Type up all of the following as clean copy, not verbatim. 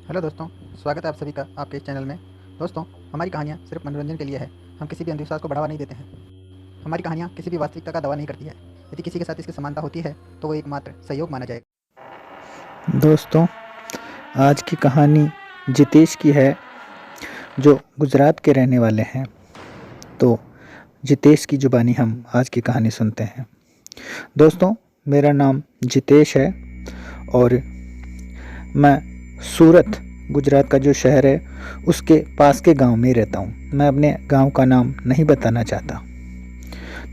Hello दोस्तों, स्वागत है आप सभी का आपके इस चैनल में। दोस्तों, हमारी कहानियाँ सिर्फ मनोरंजन के लिए है। हम किसी भी अंधविश्वास को बढ़ावा नहीं देते हैं। हमारी कहानियाँ किसी भी वास्तविकता का दावा नहीं करती है। यदि किसी के साथ इसकी समानता होती है तो वो एकमात्र सहयोग माना जाएगा। दोस्तों, आज की कहानी जितेश की है जो गुजरात के रहने वाले हैं। तो जितेश की ज़ुबानी हम आज की कहानी सुनते हैं। दोस्तों, मेरा नाम जितेश है और मैं सूरत गुजरात का जो शहर है उसके पास के गांव में रहता हूं। मैं अपने गांव का नाम नहीं बताना चाहता।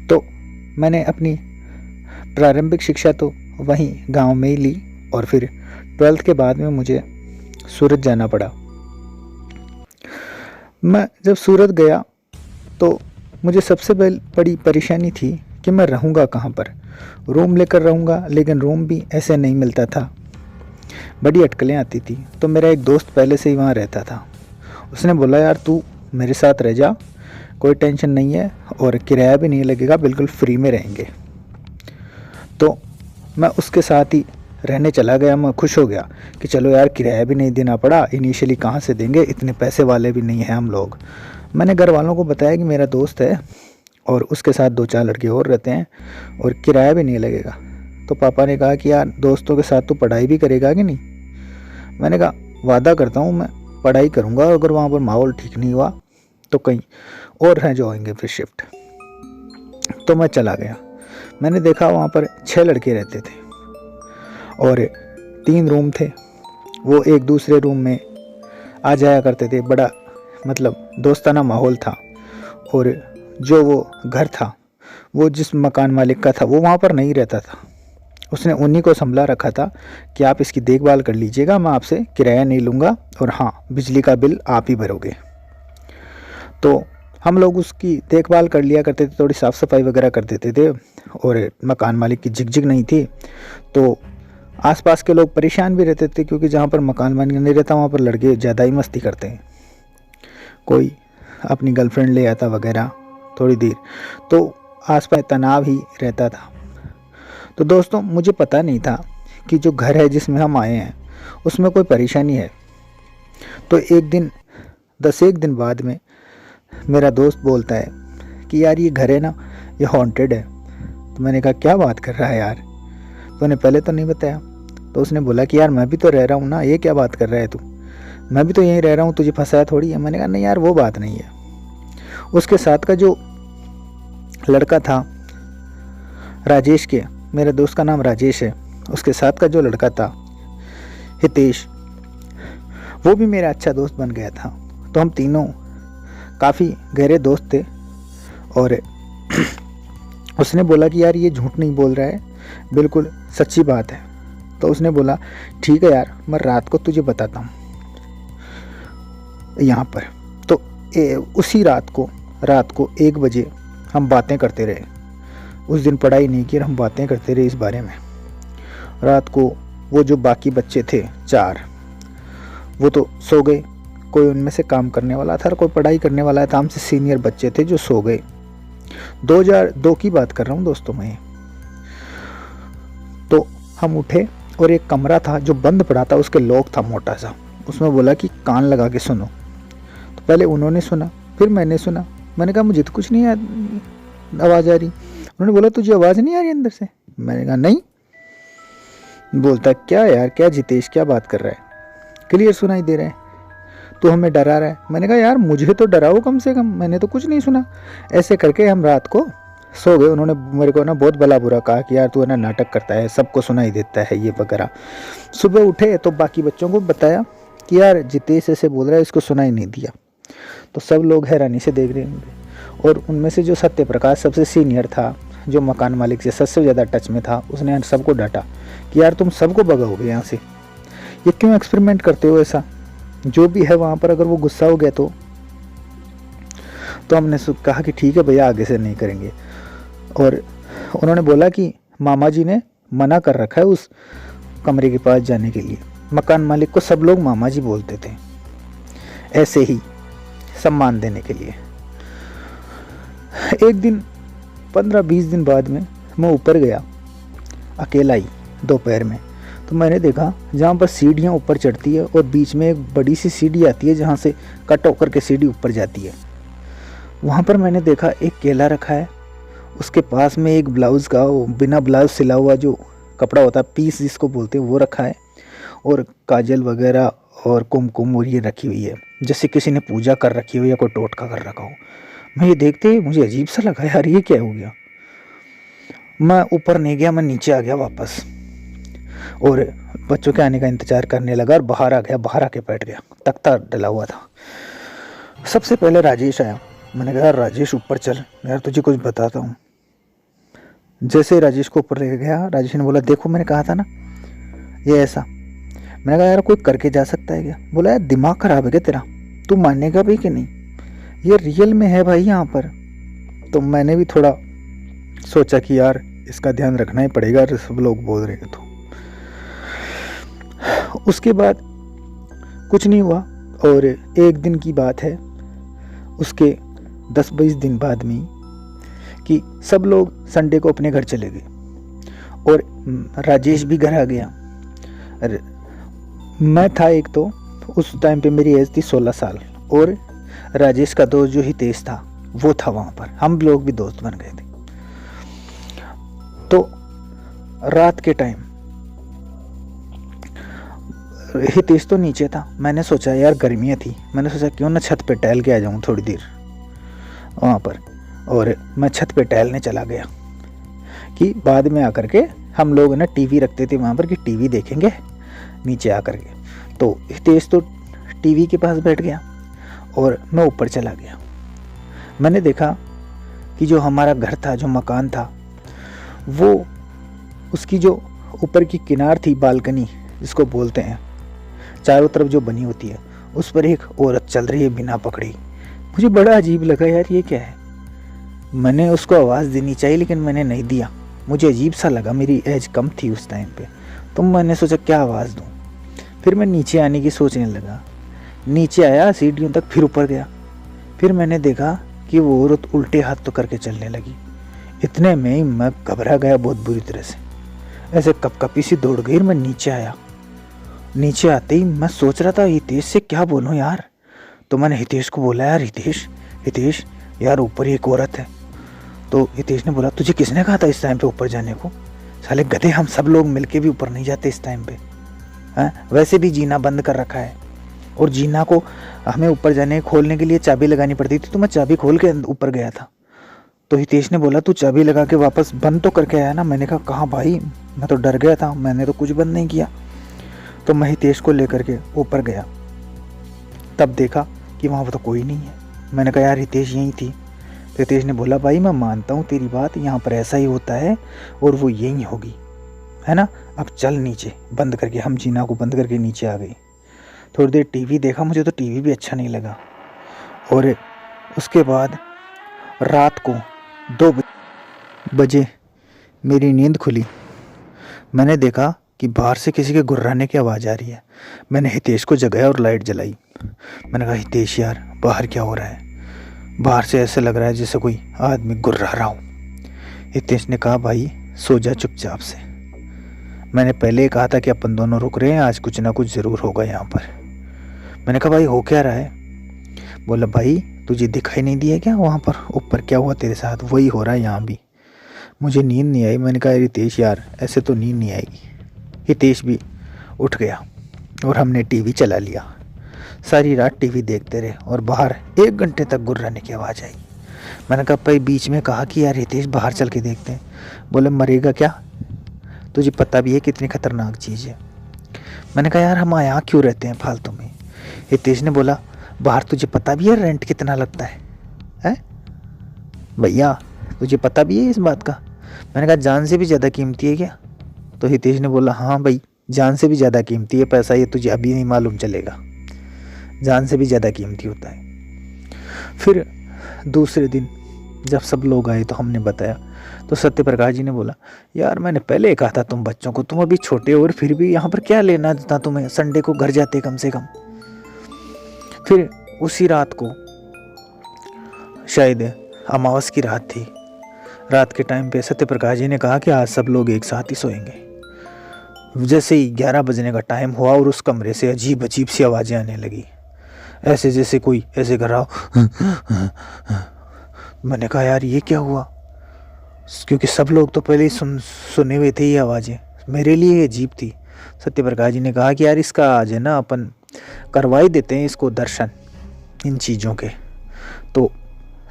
तो मैंने अपनी प्रारंभिक शिक्षा तो वहीं गांव में ही ली और फिर 12th के बाद में मुझे सूरत जाना पड़ा। मैं जब सूरत गया तो मुझे सबसे बड़ी परेशानी थी कि मैं रहूँगा कहाँ पर। रूम लेकर रहूँगा, लेकिन रूम भी ऐसे नहीं मिलता था। बड़ी अटकलें आती थी। तो मेरा एक दोस्त पहले से ही वहाँ रहता था। उसने बोला, यार तू मेरे साथ रह जा, कोई टेंशन नहीं है और किराया भी नहीं लगेगा, बिल्कुल फ्री में रहेंगे। तो मैं उसके साथ ही रहने चला गया। मैं खुश हो गया कि चलो यार, किराया भी नहीं देना पड़ा। इनिशियली कहाँ से देंगे, इतने पैसे वाले भी नहीं हैं हम लोग। मैंने घर वालों को बताया कि मेरा दोस्त है और उसके साथ 2-4 लड़के और रहते हैं और किराया भी नहीं लगेगा। तो पापा ने कहा कि यार, दोस्तों के साथ तो पढ़ाई भी करेगा कि नहीं। मैंने कहा वादा करता हूँ मैं पढ़ाई करूँगा, और अगर वहाँ पर माहौल ठीक नहीं हुआ तो कहीं और हैं जो आएंगे फिर शिफ्ट। तो मैं चला गया। मैंने देखा वहाँ पर 6 लड़के रहते थे और 3 रूम थे। वो एक दूसरे रूम में आ जाया करते थे। बड़ा मतलब दोस्ताना माहौल था। और जो वो घर था, वो जिस मकान मालिक का था, वो वहाँ पर नहीं रहता था। उसने उन्हीं को संभला रखा था कि आप इसकी देखभाल कर लीजिएगा, मैं आपसे किराया नहीं लूँगा और हाँ, बिजली का बिल आप ही भरोगे। तो हम लोग उसकी देखभाल कर लिया करते थे, थोड़ी साफ़ सफाई वगैरह कर देते थे और मकान मालिक की झिकझिक नहीं थी। तो आसपास के लोग परेशान भी रहते थे, क्योंकि जहाँ पर मकान मालिक नहीं रहता वहाँ पर लड़के ज़्यादा ही मस्ती करते हैं। कोई अपनी गर्लफ्रेंड ले आता वगैरह थोड़ी देर, तो आसपास तनाव ही रहता था। तो दोस्तों, मुझे पता नहीं था कि जो घर है जिसमें हम आए हैं उसमें कोई परेशानी है। तो एक दिन 10 दिन बाद में मेरा दोस्त बोलता है कि यार, ये घर है ना, ये हॉन्टेड है। तो मैंने कहा क्या बात कर रहा है यार, तूने पहले तो नहीं बताया। तो उसने बोला कि यार, मैं भी तो रह रहा हूँ ना, ये क्या बात कर रहा है तू, मैं भी तो यहीं रह रहा हूँ, तुझे फंसाया थोड़ी है। मैंने कहा नहीं यार, वो बात नहीं है। उसके साथ का जो लड़का था राजेश के, मेरे दोस्त का नाम राजेश है, उसके साथ का जो लड़का था हितेश, वो भी मेरा अच्छा दोस्त बन गया था। तो हम तीनों काफ़ी गहरे दोस्त थे। और उसने बोला कि यार, ये झूठ नहीं बोल रहा है, बिल्कुल सच्ची बात है। तो उसने बोला ठीक है यार, मैं रात को तुझे बताता हूँ यहाँ पर। तो उसी रात को 1 बजे हम बातें करते रहे। उस दिन पढ़ाई नहीं की, हम बातें करते रहे इस बारे में। रात को वो जो बाकी बच्चे थे 4, वो तो सो गए। कोई उनमें से काम करने वाला था और कोई पढ़ाई करने वाला था। हमसे सीनियर बच्चे थे जो सो गए। 2002 की बात कर रहा हूँ दोस्तों मैं। तो हम उठे और एक कमरा था जो बंद पड़ा था, उसके लॉक था मोटा सा। उसमें बोला कि कान लगा के सुनो। तो पहले उन्होंने सुना, फिर मैंने सुना। मैंने कहा मुझे तो कुछ नहीं आवाज़ आ रही। उन्होंने बोला तुझे आवाज़ नहीं आ रही अंदर से। मैंने कहा नहीं। बोलता क्या यार, क्या जितेश, क्या बात कर रहा है, क्लियर सुनाई दे रहा है, तो हमें डरा रहा है। मैंने कहा यार, मुझे तो डराओ कम से कम, मैंने तो कुछ नहीं सुना। ऐसे करके हम रात को सो गए। उन्होंने मेरे को ना बहुत भला बुरा कहा कि यार तू है ना नाटक करता है, सबको सुनाई देता है ये वगैरह। सुबह उठे तो बाकी बच्चों को बताया कि यार जितेश ऐसे बोल रहा है, इसको सुनाई नहीं दिया। तो सब लोग हैरानी से देख रहे होंगे। और उनमें से जो सत्य प्रकाश सबसे सीनियर था, जो मकान मालिक से सबसे ज़्यादा टच में था, उसने सबको डांटा कि यार तुम सबको भगाओगे यहाँ से, ये क्यों एक्सपेरिमेंट करते हो ऐसा। जो भी है वहाँ पर अगर वो गुस्सा हो गया तो हमने कहा कि ठीक है भैया, आगे से नहीं करेंगे। और उन्होंने बोला कि मामा जी ने मना कर रखा है उस कमरे के पास जाने के लिए। मकान मालिक को सब लोग मामा जी बोलते थे, ऐसे ही सम्मान देने के लिए। एक दिन 15-20 दिन बाद में मैं ऊपर गया अकेला ही दोपहर में। तो मैंने देखा जहाँ पर सीढ़ियाँ ऊपर चढ़ती है और बीच में एक बड़ी सी सीढ़ी आती है जहाँ से कट होकर के सीढ़ी ऊपर जाती है, वहाँ पर मैंने देखा एक केला रखा है, उसके पास में एक ब्लाउज़ का बिना ब्लाउज सिला हुआ जो कपड़ा होता है पीस जिसको बोलते हैं वो रखा है, और काजल वगैरह और कुमकुम और ये रखी हुई है जैसे किसी ने पूजा कर रखी हो या कोई टोटका कर रखा हो। मैं ये देखते ही मुझे अजीब सा लगा, यार ये क्या हो गया। मैं ऊपर नहीं गया, मैं नीचे आ गया वापस और बच्चों के आने का इंतज़ार करने लगा और बाहर आ गया। बाहर आके बैठ गया, तख्ता डला हुआ था। सबसे पहले राजेश आया। मैंने कहा राजेश ऊपर चल, यार तुझे कुछ बताता हूँ। जैसे राजेश को ऊपर लेके गया, राजेश ने बोला देखो मैंने कहा था ना ये ऐसा। मैंने कहा यार कोई करके जा सकता है क्या? बोला यार दिमाग खराब है क्या तेरा, तू मानेगा भी कि नहीं, ये रियल में है भाई यहाँ पर। तो मैंने भी थोड़ा सोचा कि यार इसका ध्यान रखना ही पड़ेगा, सब लोग बोल रहे हैं तो। उसके बाद कुछ नहीं हुआ और एक दिन की बात है, उसके 10-20 दिन बाद में कि सब लोग संडे को अपने घर चले गए और राजेश भी घर आ गया। मैं था एक तो उस टाइम पे मेरी एज थी 16 साल और राजेश का दोस्त जो हितेश था वो था वहाँ पर, हम लोग भी दोस्त बन गए थे। तो रात के टाइम हितेश तो नीचे था, मैंने सोचा यार गर्मियाँ थी, मैंने सोचा क्यों ना छत पे टहल के आ जाऊँ थोड़ी देर वहाँ पर, और मैं छत पे टहलने चला गया कि बाद में आकर के हम लोग ना टीवी रखते थे वहाँ पर कि टीवी देखेंगे नीचे आकर के। तो हितेश तो टीवी के पास बैठ गया और मैं ऊपर चला गया। मैंने देखा कि जो हमारा घर था, जो मकान था, वो उसकी जो ऊपर की किनार थी, बालकनी जिसको बोलते हैं, चारों तरफ जो बनी होती है, उस पर एक औरत चल रही है बिना पकड़ी। मुझे बड़ा अजीब लगा, यार ये क्या है। मैंने उसको आवाज़ देनी चाहिए लेकिन मैंने नहीं दिया, मुझे अजीब सा लगा, मेरी एज कम थी उस टाइम पे। तो मैंने सोचा क्या आवाज़ दूँ। फिर मैं नीचे आने की सोचने लगा, नीचे आया सीढ़ियों तक, फिर ऊपर गया। फिर मैंने देखा कि वो औरत उल्टे हाथ तो करके चलने लगी। इतने में ही मैं घबरा गया बहुत बुरी तरह से, ऐसे कपकपी सी दौड़ गई। मैं नीचे आया, नीचे आते ही मैं सोच रहा था हितेश से क्या बोलूँ यार। तो मैंने हितेश को बोला यार हितेश यार ऊपर एक औरत है। तो हितेश ने बोला तुझे किसने कहा था इस टाइम पे ऊपर जाने को? साले गधे, हम सब लोग मिलके भी ऊपर नहीं जाते इस टाइम पे, हैं? वैसे भी जीना बंद कर रखा है और जीना को हमें ऊपर जाने खोलने के लिए चाबी लगानी पड़ती थी, तो मैं चाबी खोल के ऊपर गया था। तो हितेश ने बोला तू चाबी लगा के वापस बंद तो करके आया ना? मैंने कहा कहाँ भाई, मैं तो डर गया था, मैंने तो कुछ बंद नहीं किया। तो मैं हितेश को लेकर के ऊपर गया, तब देखा कि वहाँ पर तो कोई नहीं है। मैंने कहा यार हितेश यहीं थी। तो हितेश ने बोला भाई मैं मानता हूँ तेरी बात, यहाँ पर ऐसा ही होता है और वो यहीं होगी, है ना, अब चल नीचे। बंद करके हम जीना को बंद करके नीचे आ गए। थोड़ी देर टीवी देखा, मुझे तो टीवी भी अच्छा नहीं लगा। और उसके बाद रात को 2 बजे मेरी नींद खुली। मैंने देखा कि बाहर से किसी के गुर्राने की आवाज़ आ रही है। मैंने हितेश को जगाया और लाइट जलाई। मैंने कहा हितेश यार बाहर क्या हो रहा है? बाहर से ऐसे लग रहा है जैसे कोई आदमी गुर्रा रहा हो। हितेश ने कहा भाई सो जा चुपचाप से। मैंने पहले ही कहा था कि अपन दोनों रुक रहे हैं, आज कुछ ना कुछ ज़रूर होगा यहाँ पर। मैंने कहा भाई हो क्या रहा है? बोला भाई तुझे दिखाई नहीं दिया क्या वहाँ पर ऊपर क्या हुआ तेरे साथ? वही हो रहा है यहाँ भी। मुझे नींद नहीं आई। मैंने कहा हितेश यार ऐसे तो नींद नहीं आएगी। हितेश भी उठ गया और हमने टीवी चला लिया। सारी रात टीवी देखते रहे और बाहर 1 घंटे तक गुर्राने की आवाज़ आई। मैंने कहा भाई बीच में कहा कि यार हितेश बाहर चल के देखते हैं। बोले मरेगा क्या? तुझे पता भी है कितनी खतरनाक चीज़ है। मैंने कहा यार हम यहाँ क्यों रहते हैं फालतू में? हितेश ने बोला बाहर तुझे पता भी है रेंट कितना लगता है भैया, तुझे पता भी है इस बात का? मैंने कहा जान से भी ज़्यादा कीमती है क्या? तो हितेश ने बोला हाँ भाई जान से भी ज़्यादा कीमती है पैसा, ये तुझे अभी नहीं मालूम चलेगा, जान से भी ज़्यादा कीमती होता है। फिर दूसरे दिन जब सब लोग आए तो हमने बताया, तो सत्य प्रकाश जी ने बोला यार मैंने पहले कहा था तुम बच्चों को, तुम अभी छोटे हो और फिर भी यहाँ पर क्या लेना था तुम्हें, संडे को घर जाते कम से कम। फिर उसी रात को शायद अमावस की रात थी, रात के टाइम पे सत्य प्रकाश जी ने कहा कि आज सब लोग एक साथ ही सोएंगे। जैसे ही 11 बजने का टाइम हुआ और उस कमरे से अजीब अजीब सी आवाज़ें आने लगी, ऐसे जैसे कोई ऐसे कर रहा हो। मैंने कहा यार ये क्या हुआ, क्योंकि सब लोग तो पहले ही सुने हुए थे ये आवाज़ें, मेरे लिए ये अजीब थी। सत्यप्रकाश जी ने कहा कि यार इसका आज है ना अपन करवाई देते हैं इसको दर्शन इन चीज़ों के। तो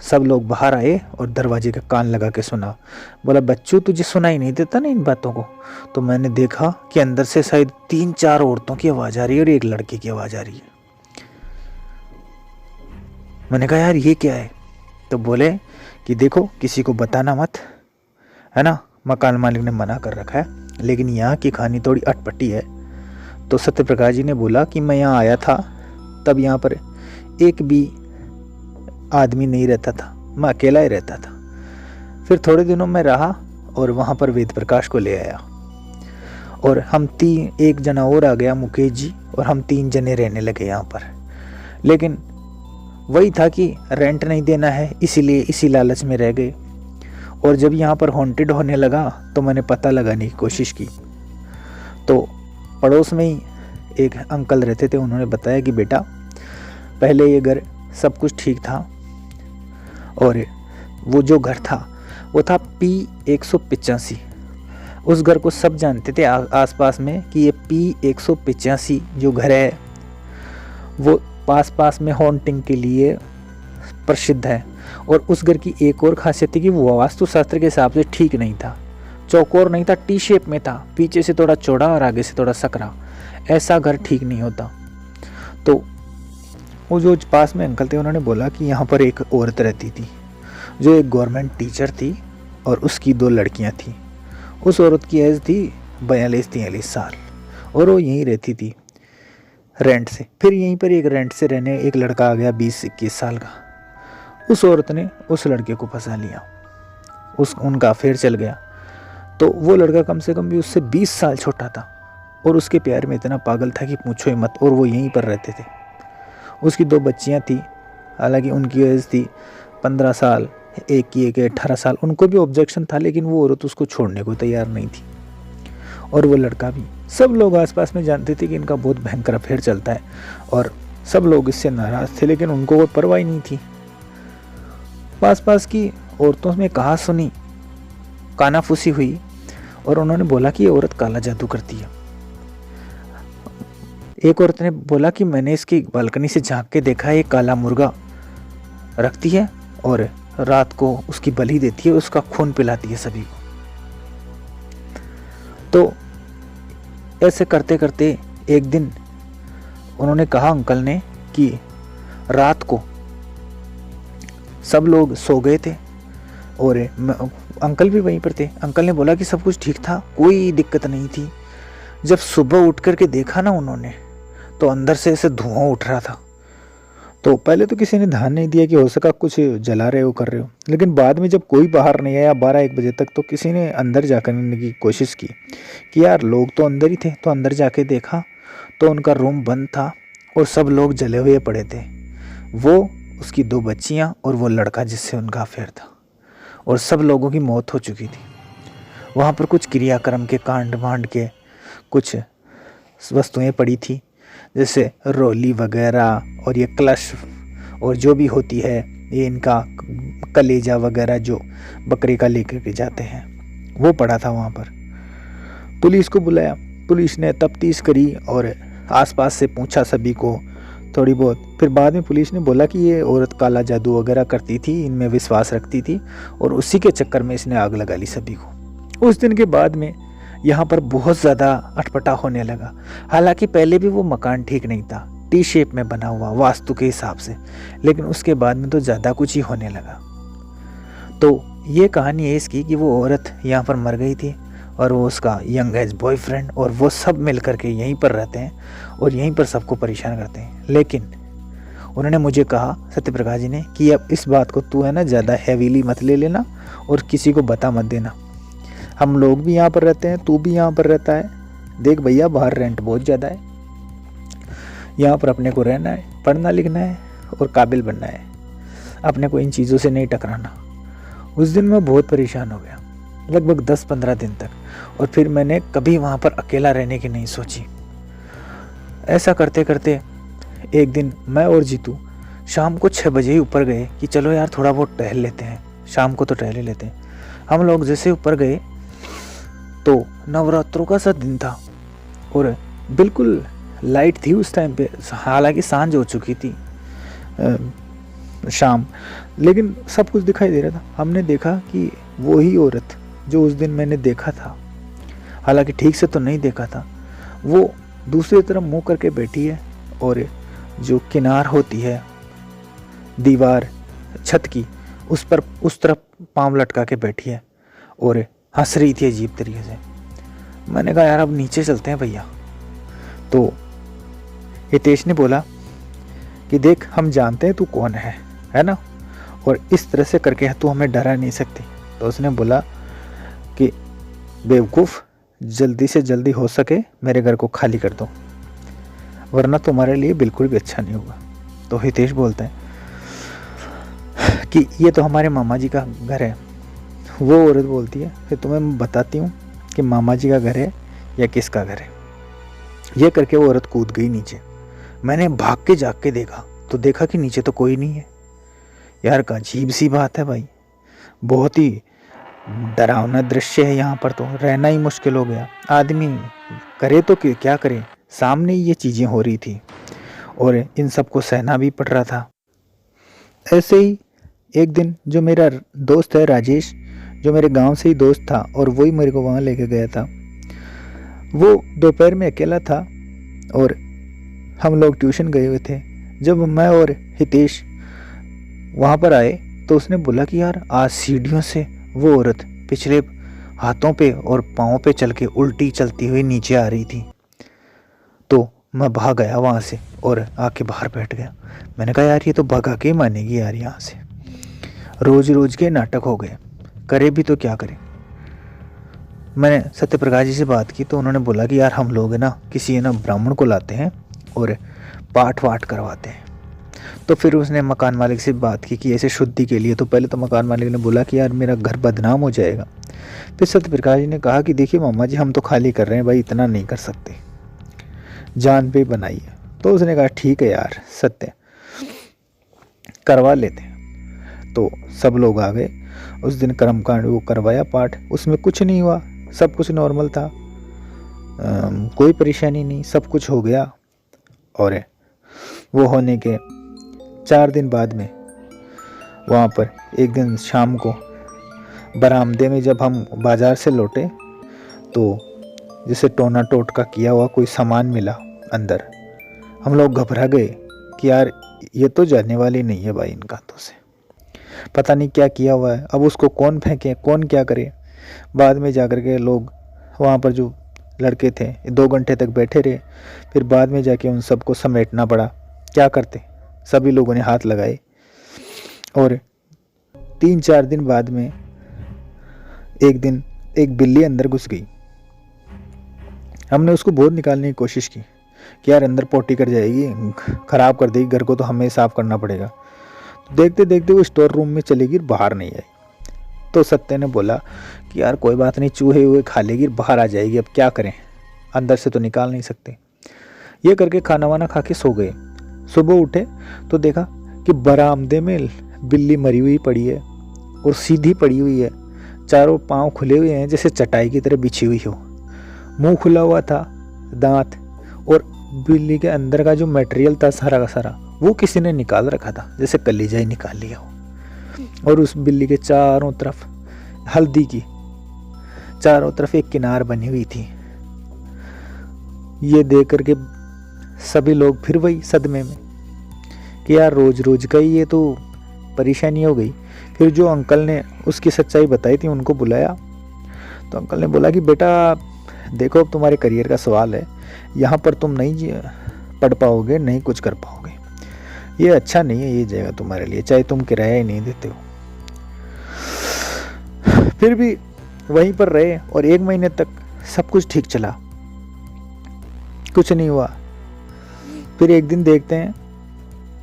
सब लोग बाहर आए और दरवाजे का कान लगा के सुना। बोला बच्चों तुझे सुनाई नहीं देता ना इन बातों को? तो मैंने देखा कि अंदर से शायद 3-4 औरतों की आवाज़ आ रही है और एक लड़के की आवाज़ आ रही है। मैंने कहा यार ये क्या है? तो बोले कि देखो किसी को बताना मत, है ना, मकान मालिक ने मना कर रखा है, लेकिन यहाँ की कहानी थोड़ी अटपटी है। तो सत्यप्रकाश जी ने बोला कि मैं यहाँ आया था तब यहाँ पर एक भी आदमी नहीं रहता था, मैं अकेला ही रहता था। फिर थोड़े दिनों में रहा और वहाँ पर वेद प्रकाश को ले आया और हम एक जना और आ गया मुकेश जी, और हम 3 जने रहने लगे यहाँ पर। लेकिन वही था कि रेंट नहीं देना है, इसीलिए इसी लालच में रह गए। और जब यहाँ पर हॉन्टेड होने लगा तो मैंने पता लगाने की कोशिश की। तो पड़ोस में ही एक अंकल रहते थे, उन्होंने बताया कि बेटा पहले ये घर सब कुछ ठीक था और वो जो घर था वो था P185। उस घर को सब जानते थे आसपास में कि ये P185 जो घर है वो पास में हॉन्टिंग के लिए प्रसिद्ध है। और उस घर की एक और खासियत थी कि वो वास्तुशास्त्र के हिसाब से ठीक नहीं था, चौकोर नहीं था, टी शेप में था, पीछे से थोड़ा चौड़ा और आगे से थोड़ा सकरा। ऐसा घर ठीक नहीं होता। तो वो जो पास में अंकल थे उन्होंने बोला कि यहाँ पर एक औरत रहती थी जो एक गवर्नमेंट टीचर थी और उसकी 2 लड़कियाँ थी। उस औरत की एज थी 42-43 साल और वो यहीं रहती थी रेंट से। फिर यहीं पर एक रेंट से रहने एक लड़का आ गया 20-21 साल का। उस औरत ने उस लड़के को फंसा लिया, उनका अफेयर चल गया। तो वो लड़का कम से कम भी उससे 20 साल छोटा था और उसके प्यार में इतना पागल था कि पूछो ही मत। और वो यहीं पर रहते थे। उसकी 2 बच्चियां थी, हालांकि उनकी एज थी 15 साल, एक की 18 साल। उनको भी ऑब्जेक्शन था, लेकिन वो औरत उसको छोड़ने को तैयार नहीं थी और वो लड़का भी। सब लोग आसपास में जानते थे कि इनका बहुत भयंकर अफेयर चलता है और सब लोग इससे नाराज़ थे, लेकिन उनको कोई परवाह नहीं थी। पास की औरतों में कहा सुनी, कानाफूसी हुई और उन्होंने बोला कि ये औरत काला जादू करती है। एक औरत ने बोला कि मैंने इसकी बालकनी से झांक के देखा है, ये काला मुर्गा रखती है और रात को उसकी बलि देती है, उसका खून पिलाती है सभी को। तो ऐसे करते करते एक दिन उन्होंने कहा अंकल ने कि रात को सब लोग सो गए थे और अंकल भी वहीं पर थे। अंकल ने बोला कि सब कुछ ठीक था, कोई दिक्कत नहीं थी। जब सुबह उठ करके देखा ना उन्होंने, तो अंदर से ऐसे धुआं उठ रहा था। तो पहले तो किसी ने ध्यान नहीं दिया कि हो सका कुछ जला रहे हो, कर रहे हो। लेकिन बाद में जब कोई बाहर नहीं आया 12-1 बजे तक, तो किसी ने अंदर जाकर की कोशिश की कि यार लोग तो अंदर ही थे। तो अंदर जाके देखा तो उनका रूम बंद था और सब लोग जले हुए पड़े थे। वो, उसकी 2 बच्चियां और वो लड़का जिससे उनका अफेयर था, और सब लोगों की मौत हो चुकी थी। वहाँ पर कुछ क्रियाक्रम के कांड वांड के कुछ वस्तुएं पड़ी थी, जैसे रोली वगैरह और ये क्लश और जो भी होती है, ये इनका कलेजा वगैरह जो बकरे का लेकर के जाते हैं, वो पड़ा था वहाँ पर। पुलिस को बुलाया, पुलिस ने तफ्तीश करी और आसपास से पूछा सभी को थोड़ी बहुत। फिर बाद में पुलिस ने बोला कि ये औरत काला जादू वगैरह करती थी, इनमें विश्वास रखती थी और उसी के चक्कर में इसने आग लगा ली सभी को। उस दिन के बाद में यहाँ पर बहुत ज़्यादा अटपटा होने लगा। हालांकि पहले भी वो मकान ठीक नहीं था, टी शेप में बना हुआ वास्तु के हिसाब से, लेकिन उसके बाद में तो ज़्यादा कुछ ही होने लगा। तो ये कहानी है इसकी कि वो औरत यहाँ पर मर गई थी और वो उसका यंग एज बॉयफ्रेंड और वो सब मिल करके यहीं पर रहते हैं और यहीं पर सबको परेशान करते हैं। लेकिन उन्होंने मुझे कहा, सत्यप्रकाश जी ने, कि अब इस बात को तू है ना ज़्यादा हैवीली मत ले लेना और किसी को बता मत देना। हम लोग भी यहाँ पर रहते हैं, तू भी यहाँ पर रहता है। देख भैया, बाहर रेंट बहुत ज़्यादा है, यहाँ पर अपने को रहना है, पढ़ना लिखना है और काबिल बनना है। अपने को इन चीज़ों से नहीं टकराना। उस दिन मैं बहुत परेशान हो गया लगभग 10-15 दिन तक। और फिर मैंने कभी वहाँ पर अकेला रहने की नहीं सोची। ऐसा करते करते एक दिन मैं और जीतू शाम को 6 बजे ही ऊपर गए कि चलो यार थोड़ा बहुत टहल लेते हैं, शाम को तो टहल ही लेते हैं। हम लोग जैसे ऊपर गए तो नवरात्रों का सा दिन था और बिल्कुल लाइट थी उस टाइम पे, हालांकि सांझ हो चुकी थी शाम, लेकिन सब कुछ दिखाई दे रहा था। हमने देखा कि वही औरत जो उस दिन मैंने देखा था, हालांकि ठीक से तो नहीं देखा था, वो दूसरी तरफ मुंह करके बैठी है और जो किनार होती है दीवार छत की उस पर उस तरफ पांव लटका के बैठी है और हंस रही थी अजीब तरीके से। मैंने कहा यार अब नीचे चलते हैं भैया। तो हितेश ने बोला कि देख हम जानते हैं तू कौन है ना, और इस तरह से करके तू हमें डरा नहीं सकती। तो उसने बोला कि बेवकूफ़, जल्दी से जल्दी हो सके मेरे घर को खाली कर दो, वरना तुम्हारे लिए बिल्कुल भी अच्छा नहीं होगा। तो हितेश बोलता है कि ये तो हमारे मामा जी का घर है। वो औरत बोलती है कि तुम्हें मैं बताती हूँ कि मामा जी का घर है या किसका घर है। ये करके वो औरत कूद गई नीचे। मैंने भाग के जाग के देखा तो देखा कि नीचे तो कोई नहीं है। यार का अजीब सी बात है भाई, बहुत ही डरावना दृश्य है। यहाँ पर तो रहना ही मुश्किल हो गया। आदमी करे तो क्या करे, सामने ये चीज़ें हो रही थी और इन सबको सहना भी पड़ रहा था। ऐसे ही एक दिन जो मेरा दोस्त है राजेश, जो मेरे गांव से ही दोस्त था और वही मेरे को वहाँ लेके गया था, वो दोपहर में अकेला था और हम लोग ट्यूशन गए हुए थे। जब मैं और हितेश वहाँ पर आए तो उसने बोला कि यार आज सीढ़ियों से वो औरत पिछले हाथों पे और पाँव पे चल के उल्टी चलती हुई नीचे आ रही थी। तो मैं भाग गया वहाँ से और आके बाहर बैठ गया। मैंने कहा यार ये तो भगा के मानेगी यार, यहाँ से रोज रोज के नाटक हो गए, करे भी तो क्या करें। मैंने सत्यप्रकाश जी से बात की तो उन्होंने बोला कि यार हम लोग है ना किसी ब्राह्मण को लाते हैं और पाठ वाठ करवाते हैं। तो फिर उसने मकान मालिक से बात की कि ऐसे शुद्धि के लिए। तो पहले तो मकान मालिक ने बोला कि यार मेरा घर बदनाम हो जाएगा। फिर सत्यप्रकाश जी ने कहा कि देखिए मामा जी हम तो खाली कर रहे हैं भाई, इतना नहीं कर सकते, जान पे बनाई है। तो उसने कहा ठीक है यार सत्य, करवा लेते हैं। तो सब लोग आ गए। उस दिन कर्मकांड वो करवाया पाठ, उसमें कुछ नहीं हुआ, सब कुछ नॉर्मल था, कोई परेशानी नहीं, सब कुछ हो गया। और वो होने के 4 दिन बाद में वहाँ पर एक दिन शाम को बरामदे में जब हम बाज़ार से लौटे तो जैसे टोना टोटका किया हुआ कोई सामान मिला अंदर। हम लोग घबरा गए कि यार ये तो जाने वाली नहीं है भाई, इनका तो से पता नहीं क्या किया हुआ है, अब उसको कौन फेंके कौन क्या करे। बाद में जाकर के लोग वहाँ पर जो लड़के थे 2 घंटे तक बैठे रहे, फिर बाद में जाके उन सबको समेटना पड़ा। क्या करते, सभी लोगों ने हाथ लगाए और 3-4 दिन बाद में एक दिन एक बिल्ली अंदर घुस गई। हमने उसको बहुत निकालने की कोशिश की कि यार अंदर पोटी कर जाएगी, ख़राब कर देगी घर को, तो हमें साफ़ करना पड़ेगा। तो देखते देखते वो स्टोर रूम में चली गई, बाहर नहीं आई। तो सत्य ने बोला कि यार कोई बात नहीं, चूहे हुए खा लेगी, बाहर आ जाएगी, अब क्या करें, अंदर से तो निकाल नहीं सकते। ये करके खाना वाना खा के सो गए। सुबह उठे तो देखा कि बरामदे में बिल्ली मरी हुई पड़ी है और सीधी पड़ी हुई है, चारों पाँव खुले हुए हैं जैसे चटाई की तरह बिछी हुई हो, मुंह खुला हुआ था, दांत, और बिल्ली के अंदर का जो मटेरियल था सारा का सारा वो किसी ने निकाल रखा था, जैसे कलीजा ही निकाल लिया हो। और उस बिल्ली के चारों तरफ हल्दी की चारों तरफ एक किनार बनी हुई थी। ये देख करके सभी लोग फिर वही सदमे में कि यार रोज रोज का ही ये तो परेशानी हो गई। फिर जो अंकल ने उसकी सच्चाई बताई थी उनको बुलाया, तो अंकल ने बोला कि बेटा देखो अब तुम्हारे करियर का सवाल है, यहाँ पर तुम नहीं पढ़ पाओगे, नहीं कुछ कर पाओगे, ये अच्छा नहीं है ये जगह तुम्हारे लिए, चाहे तुम किराया ही नहीं देते हो। फिर भी वहीं पर रहे और 1 महीने तक सब कुछ ठीक चला, कुछ नहीं हुआ। फिर एक दिन देखते हैं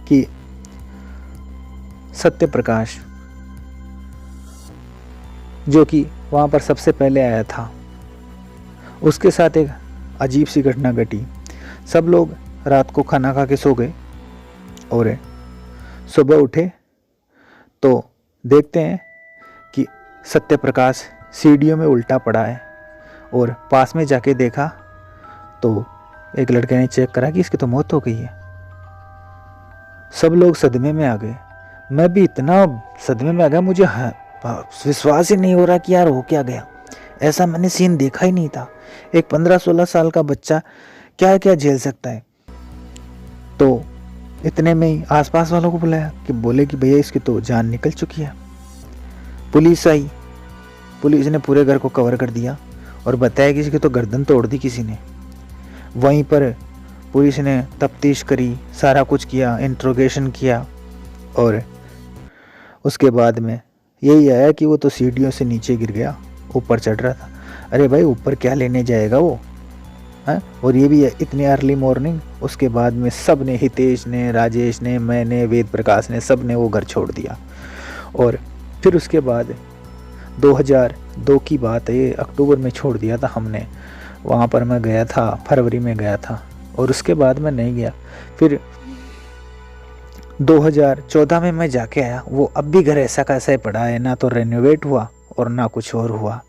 कि सत्य प्रकाश जो कि वहाँ पर सबसे पहले आया था। उसके साथ एक अजीब सी घटना घटी। सब लोग रात को खाना खा के सो गए और सुबह उठे तो देखते हैं कि सत्यप्रकाश सीढ़ियों में उल्टा पड़ा है, और पास में जाके देखा तो एक लड़के ने चेक करा कि इसकी तो मौत हो गई है। सब लोग सदमे में आ गए, मैं भी इतना सदमे में आ गया, मुझे विश्वास ही नहीं हो रहा कि यार हो क्या गया। ऐसा मैंने सीन देखा ही नहीं था। एक 15-16 साल का बच्चा क्या क्या झेल सकता है। तो इतने में ही आसपास वालों को बुलाया कि बोले कि भैया इसकी तो जान निकल चुकी है। पुलिस आई, पुलिस ने पूरे घर को कवर कर दिया और बताया कि इसकी तो गर्दन तोड़ दी किसी ने। वहीं पर पुलिस ने तफ्तीश करी, सारा कुछ किया, इंट्रोगेशन किया, और उसके बाद में यही आया कि वो तो सीढ़ियों से नीचे गिर गया, ऊपर चढ़ रहा था। अरे भाई ऊपर क्या लेने जाएगा वो, है? और ये भी इतनी अर्ली मॉर्निंग। उसके बाद में सब ने, हितेश ने, राजेश ने, मैंने, वेद प्रकाश ने, सब ने वो घर छोड़ दिया। और फिर उसके बाद 2002 की बात है, ये अक्टूबर में छोड़ दिया था हमने। वहाँ पर मैं गया था, फरवरी में गया था, और उसके बाद मैं नहीं गया। फिर 2014 में मैं जाके आया। वो अब भी घर ऐसा कैसा ही पड़ा है, ना तो रेनोवेट हुआ और ना कुछ और हुआ।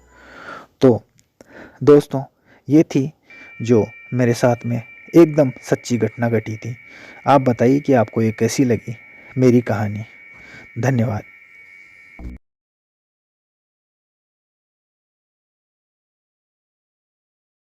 तो दोस्तों, ये थी जो मेरे साथ में एकदम सच्ची घटना घटी थी। आप बताइए कि आपको ये कैसी लगी मेरी कहानी। धन्यवाद।